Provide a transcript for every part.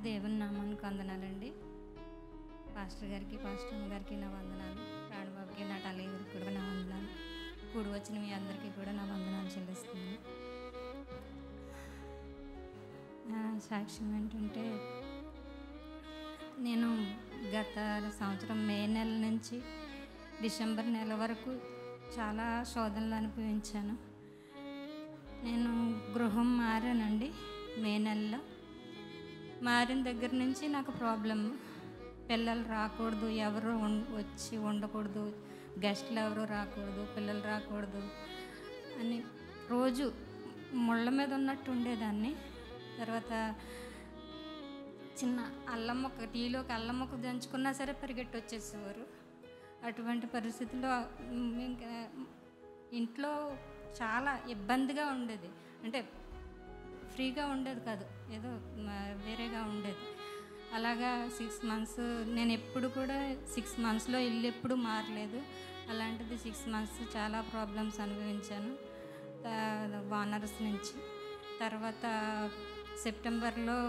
దేవుని నామానికి వందనాలండి. పాస్టర్ గారికి, పాస్టర్ అమ్మ గారికి నా వందనాలు. ప్రాణబాబుకి, నా టలీగారికి కూడా నా వందనాలు. కూడి వచ్చిన మీ అందరికీ కూడా నా వందనాలు చెల్లిస్తున్నాను. నా సాక్ష్యం ఏంటంటే, నేను గత సంవత్సరం మే నెల నుంచి డిసెంబర్ నెల వరకు చాలా శోధనలు అనుభవించాను. నేను గృహం మారానండి. మే నెలలో మారిన దగ్గర నుంచి నాకు ప్రాబ్లం. పిల్లలు రాకూడదు, ఎవరు వచ్చి ఉండకూడదు, గెస్ట్లు ఎవరు రాకూడదు, పిల్లలు రాకూడదు అని రోజు ముళ్ళ మీద ఉన్నట్టు ఉండేదాన్ని. తర్వాత చిన్న అల్లం మొక్క, టీలోకి అల్లం మొక్క దంచుకున్నా సరే పరిగెట్టి వచ్చేసేవారు. అటువంటి పరిస్థితుల్లో ఇంకా ఇంట్లో చాలా ఇబ్బందిగా ఉండేది. అంటే ఫ్రీగా ఉండేది కాదు, ఏదో వేరేగా ఉండేది. అలాగా 6 months నేను ఎప్పుడు కూడా 6 monthsలో ఇల్లు ఎప్పుడు మారలేదు. అలాంటిది 6 months చాలా ప్రాబ్లమ్స్ అనుభవించాను వానర్స్ నుంచి. తర్వాత సెప్టెంబర్లో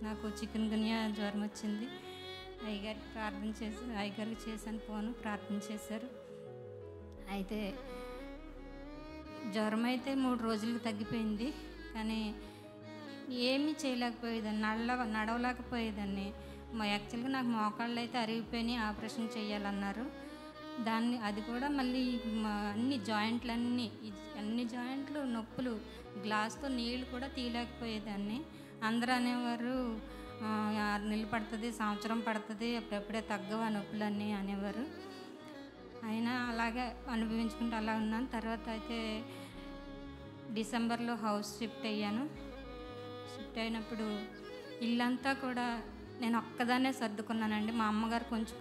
నాకు చికెన్ గున్యా జ్వరం వచ్చింది. అయ్యగారికి చేశాను ఫోను, ప్రార్థన చేశారు. అయితే జ్వరం అయితే 3 రోజులకు తగ్గిపోయింది. కానీ ఏమీ చేయలేకపోయేదాన్ని, నడవలేకపోయేదాన్ని. యాక్చువల్గా నాకు మోకాళ్ళు అయితే అరిగిపోయినాయి, ఆపరేషన్ చేయాలన్నారు. అది కూడా మళ్ళీ అన్ని జాయింట్లు నొప్పులు, గ్లాస్తో నీళ్ళు కూడా తీయలేకపోయేదాన్ని. అందరూ అనేవారు 6 నెలలు పడుతుంది, సంవత్సరం పడుతుంది, అప్పుడప్పుడే తగ్గవు ఆ నొప్పులన్నీ అనేవారు. అయినా అలాగే అనుభవించుకుంటూ అలా ఉన్నాను. తర్వాత అయితే డిసెంబర్లో హౌస్ షిఫ్ట్ అయ్యాను. షిఫ్ట్ అయినప్పుడు ఇల్లంతా కూడా నేను ఒక్కదాన్నే సర్దుకున్నానండి. మా అమ్మగారు కొంచెం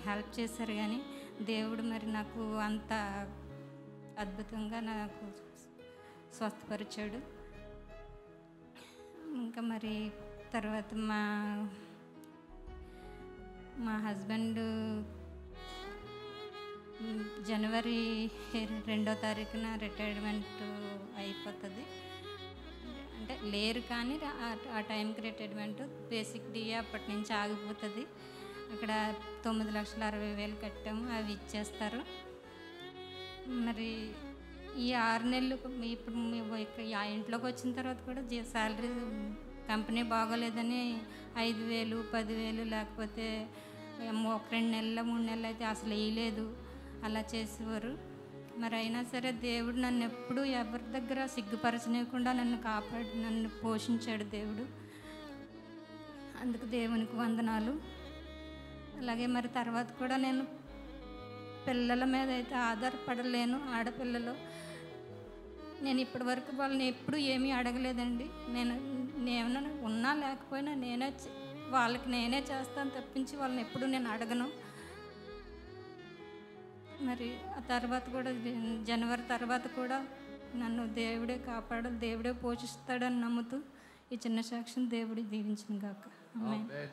హెల్ప్ చేశారు, కానీ దేవుడు మరి నాకు అంత అద్భుతంగా నాకు స్వస్థపరిచాడు. ఇంకా మరి తర్వాత మా హస్బెండ్ జనవరి 2వ తారీఖున రిటైర్మెంట్ అయిపోతుంది. అంటే లేరు కానీ ఆ టైంకి రిటైర్మెంట్. బేసిక్ డిఏ అప్పటి నుంచి ఆగిపోతుంది. అక్కడ 9,60,000 కట్టాము, అవి ఇచ్చేస్తారు. మరి ఈ 6 నెలలు ఇప్పుడు ఆ ఇంట్లోకి వచ్చిన తర్వాత కూడా శాలరీ కంపెనీ బాగోలేదని 5,000, 10,000 లేకపోతే 2 నెలలు 3 నెలలు అయితే అసలు వేయలేదు, అలా చేసేవారు. మరి అయినా సరే దేవుడు నన్ను ఎప్పుడూ ఎవరి దగ్గర సిగ్గుపరచనీయకుండా నన్ను కాపాడి నన్ను పోషించాడు దేవుడు. అందుకు దేవునికి వందనాలు. అలాగే మరి తర్వాత కూడా నేను పిల్లల మీద అయితే ఆధారపడలేను. ఆడపిల్లలు నేను ఇప్పటి వరకు వాళ్ళని ఎప్పుడూ ఏమీ అడగలేదండి. నేను ఉన్నా లేకపోయినా వాళ్ళకి నేనే చేస్తాను తప్పించి వాళ్ళని ఎప్పుడూ నేను అడగను. మరి ఆ తర్వాత కూడా జనవరి తర్వాత కూడా నన్ను దేవుడే కాపాడు, దేవుడే పోషిస్తాడని నమ్ముతూ ఈ చిన్న సాక్ష్యం దేవుడి దీవించిన గాక. ఆమేన్.